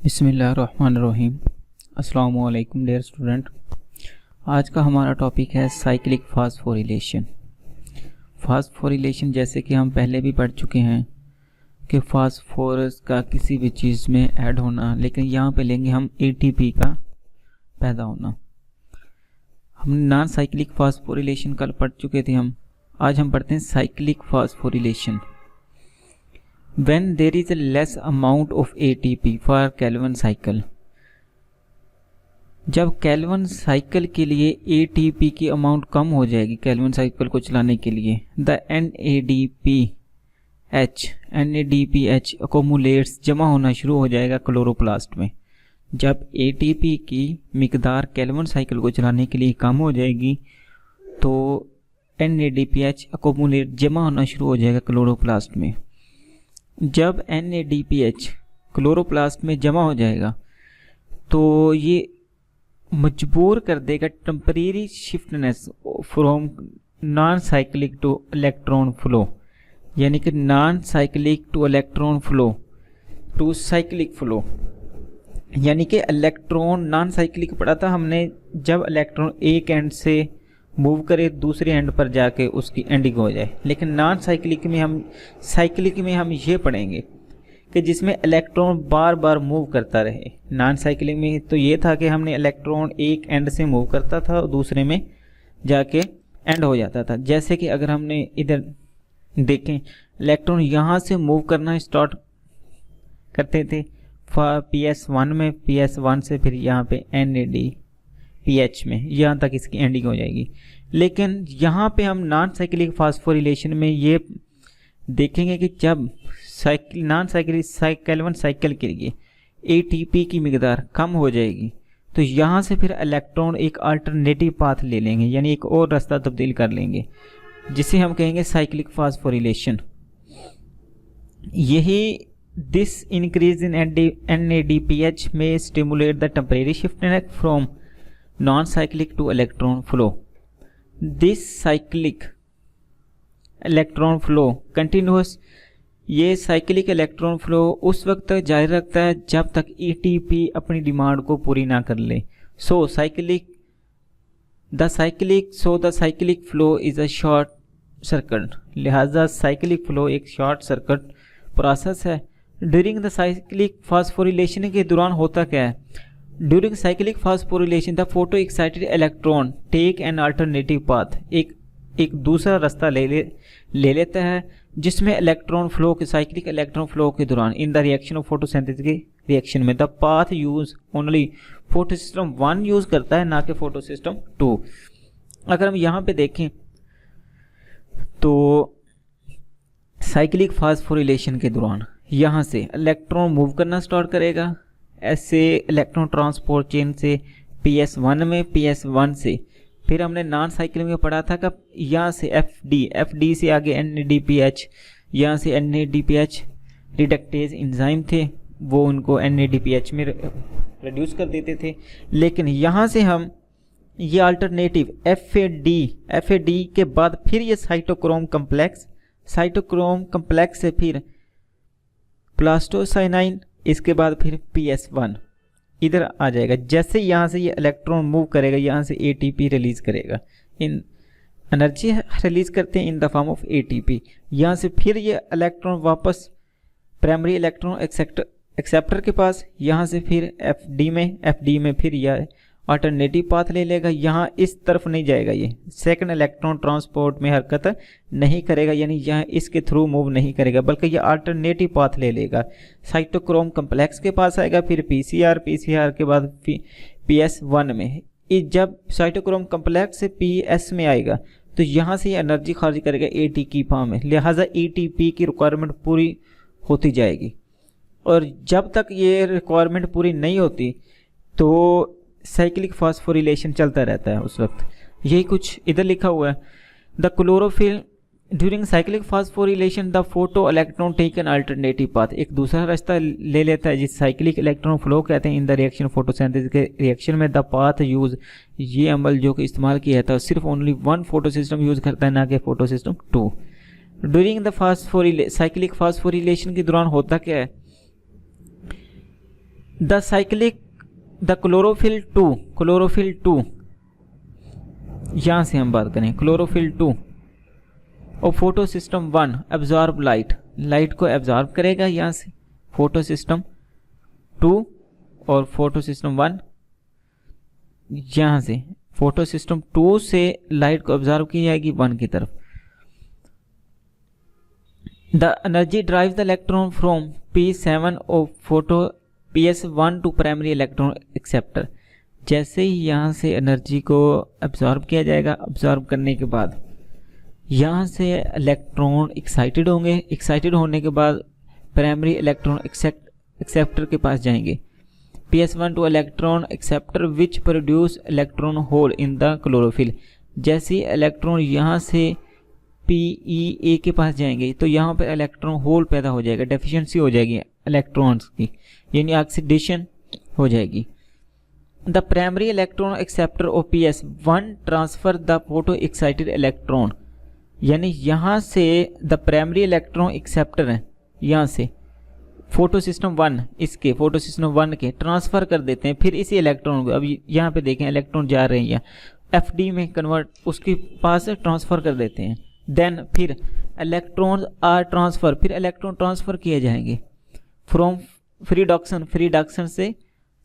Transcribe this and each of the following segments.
बिस्मिल्लाहिर्रहमानिर्रहीम। अस्सलाम वालेकुम डियर स्टूडेंट। आज का हमारा टॉपिक है साइक्लिक फास्फोरिलेशन। फास्फोरिलेशन जैसे कि हम पहले भी पढ़ चुके हैं कि फास्फोरस का किसी भी चीज़ में ऐड होना, लेकिन यहाँ पे लेंगे हम एटीपी का पैदा होना। हम नॉन साइक्लिक फास्फोरिलेशन कल पढ़ चुके थे आज हम पढ़ते हैं cyclic phosphorylation. When there is a less amount of ATP for Calvin cycle, जब कैल्विन साइकिल के लिए ATP की अमाउंट कम हो जाएगी कैल्विन साइकिल को चलाने के लिए, द NADPH अकोमुलेट्स जमा होना शुरू हो जाएगा क्लोरोप्लास्ट में। जब ATP की मिकदार कैल्विन साइकिल को चलाने के लिए कम हो जाएगी तो NADPH अकोमुलेट जमा होना शुरू हो जाएगा क्लोरोप्लास्ट में। जब NADPH क्लोरोप्लास्ट में जमा हो जाएगा तो ये मजबूर कर देगा temporary shiftness from non cyclic to electron flow, यानी कि non cyclic to electron flow to cyclic flow. यानी कि इलेक्ट्रॉन नॉन साइक्लिक पढ़ा था हमने, जब इलेक्ट्रॉन एक एंड से मूव करे दूसरे एंड पर जाके उसकी एंडिंग हो जाए। लेकिन नॉन साइक्लिक में हम ये पढ़ेंगे कि जिसमें इलेक्ट्रॉन बार बार मूव करता रहे। नॉन साइक्लिक में तो ये था कि हमने इलेक्ट्रॉन एक एंड से मूव करता था और दूसरे में जाके एंड हो जाता था। जैसे कि अगर हमने इधर देखें, इलेक्ट्रॉन यहाँ से मूव करना स्टार्ट करते थे PS1 में, PS1 से फिर यहाँ पे NADPH में, यहाँ तक इसकी एंडिंग हो जाएगी। लेकिन यहाँ पे हम नॉन साइक्लिक फास्फोरिलेशन में ये देखेंगे कि जब नॉन साइक्लिक कैल्विन साइकिल के लिए ATP की मिकदार कम हो जाएगी तो यहाँ से फिर इलेक्ट्रॉन एक अल्टरनेटिव पाथ ले लेंगे, यानी एक और रास्ता तब्दील कर लेंगे, जिसे हम कहेंगे साइक्लिक फास्फोरिलेशन। यही दिस इंक्रीज इन NADPH में stimulate the temporary shiftness from non-cyclic to electron flow. This cyclic electron flow continuous, ये साइक्लिक इलेक्ट्रॉन फ्लो उस वक्त तक जारी रखता है जब तक ATP अपनी डिमांड को पूरी ना कर ले। The cyclic flow is a short circuit, लिहाजा साइक्लिक फ्लो एक शॉर्ट सर्किट प्रोसेस है। ड्यूरिंग द साइक्लिक फास्फोरिलेशन के दौरान होता क्या है, during cyclic phosphorylation the photo excited electron take an alternative path, एक दूसरा रास्ता ले लेता है जिसमें इलेक्ट्रॉन फ्लो के साइक्लिक इलेक्ट्रॉन फ्लो के दौरान in the reaction of photosynthesis के रिएक्शन में the path use only photosystem 1 use करता है, ना कि फोटोसिस्टम 2। अगर हम यहाँ पे देखें तो साइक्लिक फास्फोरिलेशन के दौरान यहाँ से इलेक्ट्रॉन मूव करना स्टार्ट करेगा, ऐसे इलेक्ट्रॉन ट्रांसपोर्ट चेन से PS1 में, PS1 से फिर हमने नॉन साइक्लिक में पढ़ा था कि यहाँ से FD से आगे NADPH, यहाँ से NADPH रिडक्टेज एंजाइम थे, वो उनको NADPH में रिड्यूस कर देते थे। लेकिन यहाँ से हम ये अल्टरनेटिव FAD के बाद फिर ये साइटोक्रोम कम्प्लेक्स से फिर प्लास्टोसाइनाइन, इसके बाद फिर PS1 इधर आ जाएगा। जैसे यहाँ से ये इलेक्ट्रॉन मूव करेगा, यहाँ से ATP रिलीज करेगा, इन एनर्जी रिलीज करते हैं in the form of ATP। यहाँ से फिर ये इलेक्ट्रॉन वापस प्राइमरी इलेक्ट्रॉन एक्सेप्टर के पास, यहाँ से फिर FD में फिर यह अल्टरनेटिव पाथ ले लेगा, यहाँ इस तरफ नहीं जाएगा, ये सेकंड इलेक्ट्रॉन ट्रांसपोर्ट में हरकत नहीं करेगा, यानी यहाँ इसके थ्रू मूव नहीं करेगा, बल्कि ये अल्टरनेटिव पाथ ले लेगा। साइटोक्रोम कम्प्लेक्स के पास आएगा, फिर PCR के बाद PS1 में। जब साइटोक्रोम कम्प्लेक्स से PS में आएगा तो यहाँ से एनर्जी खारिज करेगा AT की फॉर्म में, लिहाजा ATP की रिक्वायरमेंट पूरी होती जाएगी। और जब तक ये रिक्वायरमेंट पूरी नहीं होती तो साइक्लिक फास्फोरिलेशन चलता रहता है उस वक्त। यही कुछ इधर लिखा हुआ है, the chlorophyll during cyclic phosphorylation the photo electron take an alternative path, एक दूसरा रास्ता ले लेता है जिस साइक्लिक इलेक्ट्रॉन फ्लो कहते हैं इन द रिएक्शन फोटोसिंथेसिस के रिएक्शन में। द पाथ यूज, ये अमल जो कि इस्तेमाल किया था सिर्फ ओनली 1 फोटो सिस्टम यूज करता है, ना कि photo system 2। During the cyclic phosphorylation के दौरान होता क्या है, द क्लोरोफिल टू यहाँ से हम बात करें क्लोरोफिल 2 और फोटो सिस्टम 1 एब्जॉर्ब लाइट को एब्जॉर्ब करेगा यहाँ से फोटो सिस्टम 2 और फोटो सिस्टम 1 यहाँ से फोटो सिस्टम 2 से लाइट को एब्जॉर्ब की जाएगी 1 की तरफ। The energy drive the electron from P7 of photo PS1 to primary electron acceptor. जैसे ही यहाँ से एनर्जी को एब्जॉर्ब किया जाएगा, एब्जॉर्ब करने के बाद यहाँ से इलेक्ट्रॉन एक्साइटेड होंगे, एक्साइटेड होने के बाद प्राइमरी इलेक्ट्रॉन एक्सेप्टर के पास जाएंगे। PS1 two electron acceptor which produce electron hole in the chlorophyll. जैसे ही इलेक्ट्रॉन यहाँ से PEA के पास जाएंगे तो यहाँ पर इलेक्ट्रॉन होल पैदा हो जाएगा, डेफिशिएंसी हो जाएगी इलेक्ट्रॉन्स की, यानी ऑक्सीडेशन हो जाएगी। The primary electron acceptor of PS1 transfer the photo excited electron, यानी यहाँ से द प्राइमरी इलेक्ट्रॉन एक्सेप्टर है, यहाँ से फोटो सिस्टम 1 इसके फोटो सिस्टम 1 के ट्रांसफ़र कर देते हैं फिर इसी इलेक्ट्रॉन को। अब यहाँ पे देखें इलेक्ट्रॉन जा रहे हैं FD में कन्वर्ट उसके पास ट्रांसफ़र कर देते हैं। देन फिर इलेक्ट्रॉन आर ट्रांसफ़र, फिर इलेक्ट्रॉन ट्रांसफ़र किए जाएंगे फ्रॉम फ्री रिडक्शन से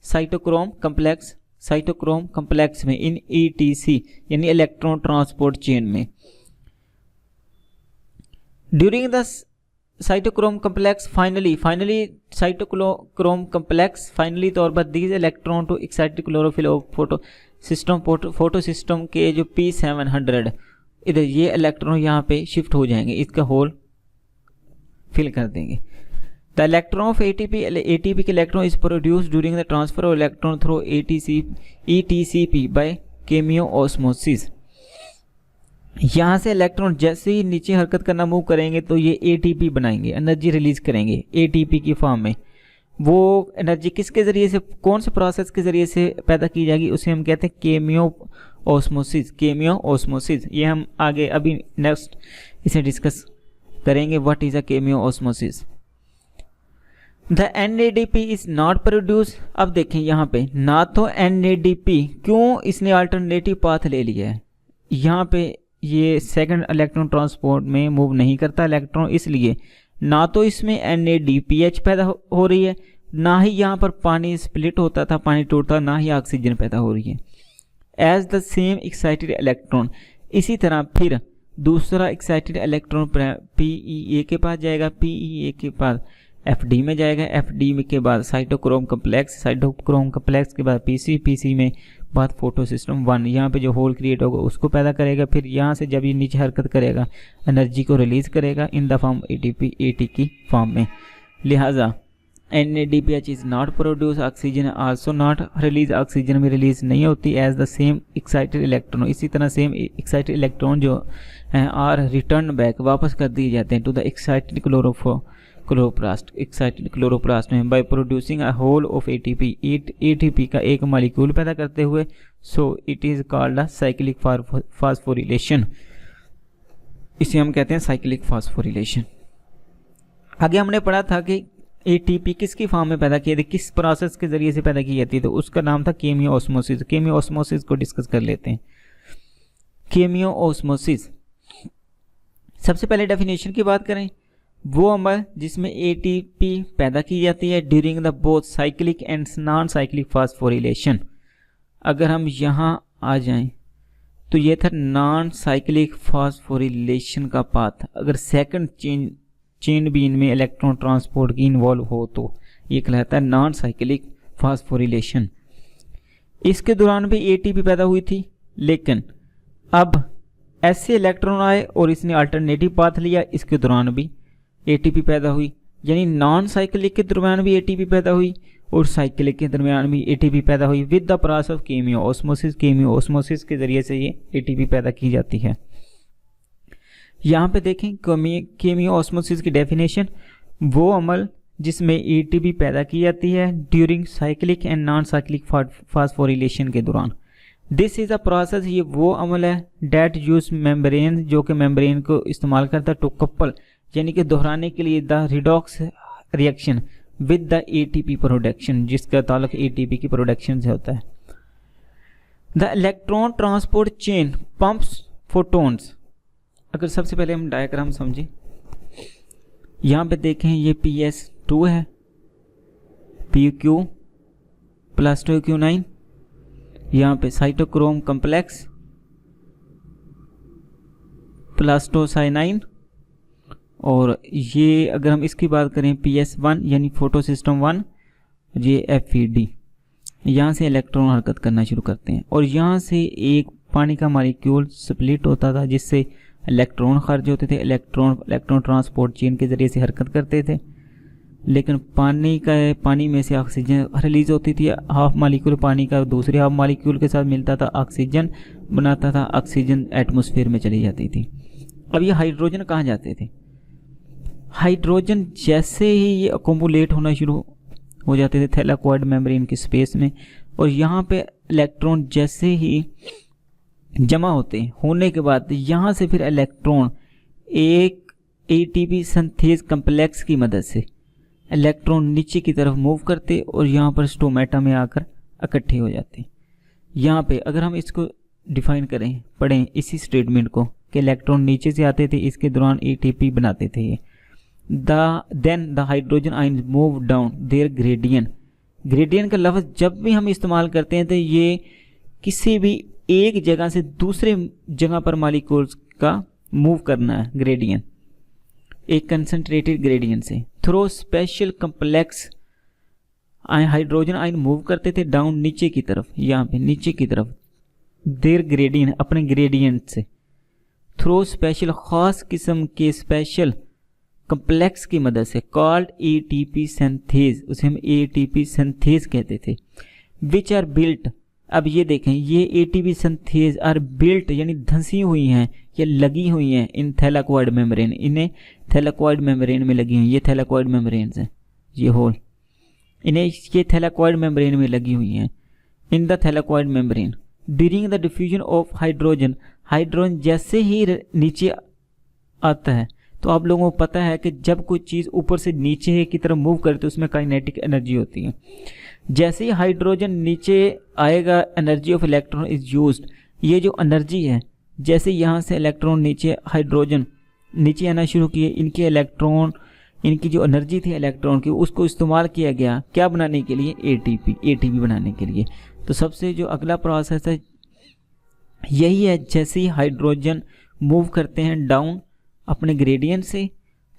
साइटोक्रोम कम्प्लेक्स में इन ETC यानी इलेक्ट्रॉन ट्रांसपोर्ट चेन में। During the cytochrome complex finally cytochrome complex finally तौर पर these electron to excited chlorophyll of photo system के जो P700 इधर ये इलेक्ट्रॉन यहाँ पे शिफ्ट हो जाएंगे, इसका होल फिल कर देंगे। द इलेक्ट्रॉन ऑफ ATP के electron is produce during the transfer of electron through ETCP by chemiosmosis. यहाँ से इलेक्ट्रॉन जैसे ही नीचे हरकत करना मूव करेंगे तो ये ATP बनाएंगे, एनर्जी रिलीज करेंगे ATP की फॉर्म में। वो एनर्जी किसके ज़रिए से, कौन से प्रोसेस के ज़रिए से पैदा की जाएगी, उसे हम कहते हैं केमियो ऑस्मोसिस। ये हम आगे अभी नेक्स्ट इसे डिस्कस करेंगे, what is a cameo osmosis. The NADP is not produce. अब देखें यहाँ पे ना तो NADP, क्यों इसने अल्टरनेटिव पाथ ले लिया है, यहाँ पे ये सेकंड इलेक्ट्रॉन ट्रांसपोर्ट में मूव नहीं करता इलेक्ट्रॉन, इसलिए ना तो इसमें NADPH पैदा हो रही है, ना ही यहाँ पर पानी स्प्लिट होता था, पानी टूटता, ना ही ऑक्सीजन पैदा हो रही है। As the same excited electron, इसी तरह फिर दूसरा एक्साइटेड इलेक्ट्रॉन PEA के पास जाएगा, PEA के पास FD में जाएगा, FD के बाद साइटोक्रोम कम्प्लेक्स के बाद PC में बाद फोटो सिस्टम 1 यहाँ पे जो होल क्रिएट होगा उसको पैदा करेगा। फिर यहाँ से जब ये नीचे हरकत करेगा एनर्जी को रिलीज करेगा इन द फॉर्म AT की फॉर्म में। लिहाजा NADPH is not produce, oxygen also not release, oxygen में रिलीज नहीं होती। As the same excited electron, इसी तरह सेम एक्साइटेड इलेक्ट्रॉन जो हैं आर रिटर्न बैक, वापस कर दिए जाते हैं टू द एक्साइटेड क्लोरोप्लास्ट में by producing a whole of ATP का एक मॉलिक्यूल पैदा करते हुए। So it is called a cyclic phosphorylation, इसे हम कहते हैं साइक्लिक फास्फोरिलेशन। आगे हमने पढ़ा था कि ATP किसकी फॉर्म में पैदा किए थे, किस प्रोसेस के जरिए से पैदा की जाती है, तो उसका नाम था केमियो ऑस्मोसिस। केमियो ऑस्मोसिस को डिस्कस कर लेते हैं। केमियो ऑस्मोसिस, सबसे पहले डेफिनेशन की बात करें, वो अमल जिसमें ATP पैदा की जाती है during the both cyclic and non cyclic phosphorylation. अगर हम यहाँ आ जाएं तो ये था नॉन साइक्लिक फास्फोरिलेशन का पाथ। अगर सेकंड चेन भी इनमें इलेक्ट्रॉन ट्रांसपोर्ट की इन्वॉल्व हो तो ये कहलाता है नॉन साइक्लिक फास्फोरिलेशन। इसके दौरान भी ATP पैदा हुई थी, लेकिन अब ऐसे इलेक्ट्रॉन आए और इसने अल्टरनेटिव पाथ लिया, इसके दौरान भी ATP पैदा हुई। यानी नॉन साइक्लिक के दरमियान भी ATP पैदा हुई और साइक्लिक के दरमियान भी ATP पैदा हुई with the process of cameo osmosis. Cameo osmosis के जरिए से ये ATP पैदा की जाती है। यहाँ पे देखें केमियो ऑस्मोसिस की डेफिनेशन, वो अमल जिसमें ATP पैदा की जाती है during cyclic and non cyclic phosphorylation के दौरान। दिस इज़ अ प्रोसेस, ये वो अमल है डेट यूज मेम्ब्रेन, जो कि मेम्ब्रेन को इस्तेमाल करता है टू कपल, यानी कि दोहराने के लिए the redox reaction, with the ATP production, जिसका ताल्लुक एटीपी की प्रोडक्शन से होता है। The electron transport chain pumps photons. अगर सबसे पहले हम डायग्राम समझें, यहाँ पे देखें ये PS2 है, PQ प्लस 2Q9, यहाँ पे साइटोक्रोम कम्प्लेक्स प्लस 2साइनाइन, और ये अगर हम इसकी बात करें PS1 यानी फोटो सिस्टम 1, ये FeD। यहाँ से इलेक्ट्रॉन हरकत करना शुरू करते हैं और यहाँ से एक पानी का मॉलिक्यूल स्प्लिट होता था जिससे इलेक्ट्रॉन खर्च होते थे। इलेक्ट्रॉन ट्रांसपोर्ट चेन के ज़रिए से हरकत करते थे, लेकिन पानी में से ऑक्सीजन रिलीज होती थी। हाफ मॉलिक्यूल पानी का दूसरे हाफ मॉलिक्यूल के साथ मिलता था, ऑक्सीजन बनाता था, ऑक्सीजन एटमॉस्फेयर में चली जाती थी। अब ये हाइड्रोजन कहाँ जाते थे? हाइड्रोजन जैसे ही ये अकोमुलेट होना शुरू हो जाते थे थैलाकोइड मेम्ब्रेन की स्पेस में, और यहाँ पे इलेक्ट्रॉन जैसे ही जमा होने के बाद यहाँ से फिर इलेक्ट्रॉन एक एटीपी सिंथेज कम्प्लेक्स की मदद से इलेक्ट्रॉन नीचे की तरफ मूव करते और यहाँ पर स्टोमेटा में आकर इकट्ठे हो जाते। यहाँ पे अगर हम इसको डिफाइन करें, पढ़ें इसी स्टेटमेंट को कि इलेक्ट्रॉन नीचे से आते थे, इसके दौरान एटीपी बनाते थे ये। Then the hydrogen ion move down their gradient. Gradient का लफ्ज़ जब भी हम इस्तेमाल करते हैं तो ये किसी भी एक जगह से दूसरे जगह पर मॉलिक्यूल्स का मूव करना है। ग्रेडियंट एक कंसंट्रेटेड ग्रेडियंट से through special complex hydrogen ion move करते थे डाउन नीचे की तरफ, यहाँ पे नीचे की तरफ देयर ग्रेडियंट अपने ग्रेडियंट से थ्रू स्पेशल खास किस्म के स्पेशल कम्प्लेक्स की मदद से कॉल्ड एटीपी सिंथेज, उसे हम एटीपी सिंथेज कहते थे, विच आर बिल्ट। अब ये देखें ये एटीपी सिंथेज आर बिल्ट यानी धंसी हुई हैं या लगी हुई हैं इन थैलाकोइड मेम्ब्रेन, इन्हें थैलाकोइड मेम्ब्रेन में लगी हुई, ये थैलाकोइड मेम्ब्रेन हैं, ये होल इन्हें ये थैलाकोइड मेम्ब्रेन में लगी हुई हैं in the thylakoid membrane during the diffusion of hydrogen. Hydrogen जैसे ही नीचे आता है तो आप लोगों को पता है कि जब कोई चीज़ ऊपर से नीचे की तरफ मूव करे तो उसमें काइनेटिक एनर्जी होती है। जैसे ही हाइड्रोजन नीचे आएगा energy of electron is used. ये जो एनर्जी है, जैसे यहाँ से इलेक्ट्रॉन नीचे हाइड्रोजन नीचे आना शुरू किए, इनके इलेक्ट्रॉन इनकी जो एनर्जी थी इलेक्ट्रॉन की उसको इस्तेमाल किया गया क्या बनाने के लिए? एटीपी बनाने के लिए। तो सबसे जो अगला प्रोसेस है यही है, जैसे ही हाइड्रोजन मूव करते हैं डाउन अपने ग्रेडियंट से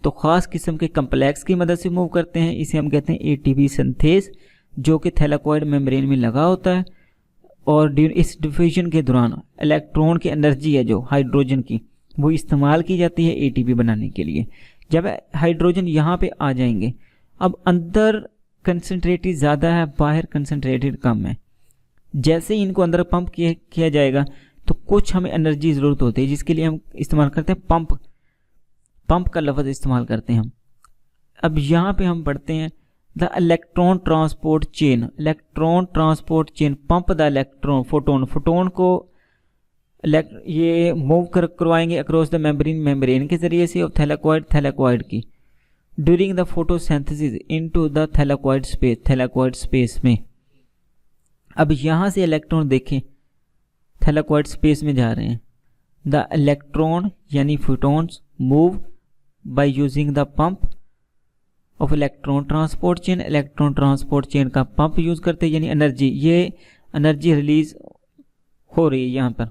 तो ख़ास किस्म के कम्प्लेक्स की मदद से मूव करते हैं, इसे हम कहते हैं एटीपी सिंथेज, जो कि थैलाकोइड मेम्ब्रेन में लगा होता है। और इस डिफ्यूजन के दौरान इलेक्ट्रॉन की एनर्जी है जो हाइड्रोजन की वो इस्तेमाल की जाती है एटीपी बनाने के लिए। जब हाइड्रोजन यहाँ पे आ जाएंगे, अब अंदर कंसनट्रेटेड ज़्यादा है, बाहर कंसनट्रेटेड कम है। जैसे ही इनको अंदर पंप किया जाएगा तो कुछ हमें एनर्जी ज़रूरत होती है, जिसके लिए हम इस्तेमाल करते हैं पंप का लफ्ज़ इस्तेमाल करते हैं हम। अब यहाँ पे हम पढ़ते हैं the electron transport chain. Electron transport chain pump the electron photon को ये मूव करवाएंगे अक्रॉस द मेम्ब्रेन के ज़रिए से थैलाकोइड की during the photosynthesis into the thylakoid space में। अब यहाँ से इलेक्ट्रॉन देखें थैलाकोइड स्पेस में जा रहे हैं। द इलेक्ट्रॉन यानी photons move by using the pump of electron transport chain. Electron transport chain का पंप यूज़ करते हैं, यानी एनर्जी, ये एनर्जी रिलीज हो रही है यहाँ पर।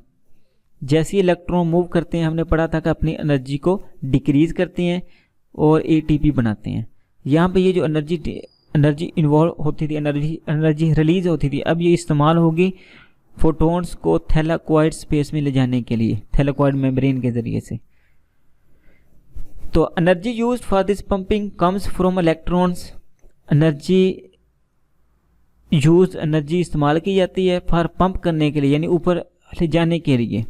जैसे इलेक्ट्रॉन मूव करते हैं, हमने पढ़ा था कि अपनी एनर्जी को डिक्रीज करते हैं और एटीपी बनाते हैं। यहाँ पे ये जो एनर्जी इन्वॉल्व होती थी, एनर्जी रिलीज होती थी, अब ये इस्तेमाल होगी फोटोन्स को थैलाकोइड स्पेस में ले जाने के लिए थैलाकोइड मेम्ब्रेन के ज़रिए से। तो energy used for this pumping comes from electrons. Energy इस्तेमाल की जाती है फॉर पंप करने के लिए, यानी ऊपर ले जाने के लिए।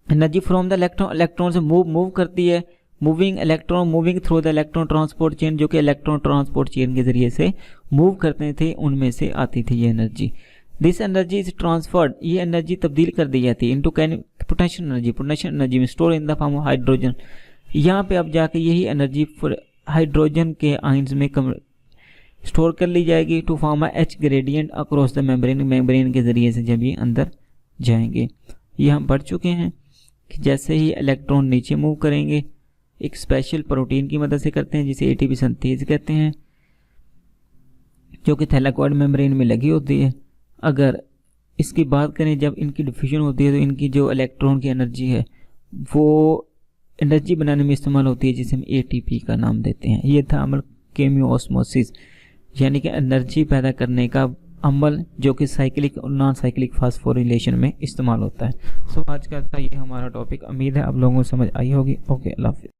एनर्जी फ्रॉम द इलेक्ट्रॉन से मूव करती है, moving through the electron transport chain, जो कि इलेक्ट्रॉन ट्रांसपोर्ट चेन के जरिए से मूव करते थे, उनमें से आती थी ये energy. This energy is transferred, ये एनर्जी तब्दील कर दी जाती है इनटू पोटेंशियल एनर्जी में store in the form of hydrogen. यहाँ पे अब जाके यही एनर्जी हाइड्रोजन के आयंस में स्टोर कर ली जाएगी to form a H gradient across the membrane के ज़रिए से जब ये अंदर जाएंगे। ये हम पढ़ चुके हैं कि जैसे ही इलेक्ट्रॉन नीचे मूव करेंगे एक स्पेशल प्रोटीन की मदद से करते हैं जिसे एटीपी सिंथेज कहते हैं, जो कि थैलेकॉइड मेम्ब्रेन में लगी होती है। अगर इसकी बात करें जब इनकी डिफ्यूजन होती है तो इनकी जो इलेक्ट्रॉन की एनर्जी है वो एनर्जी बनाने में इस्तेमाल होती है जिसे हम एटीपी का नाम देते हैं। ये था अमल केमियोस्मोसिस, यानी कि एनर्जी पैदा करने का अमल जो कि साइक्लिक और नॉन साइक्लिक फास्फोरिलेशन में इस्तेमाल होता है। सो आज का था ये हमारा टॉपिक। उम्मीद है आप लोगों को समझ आई होगी। ओके, अल्लाह हाफिज़।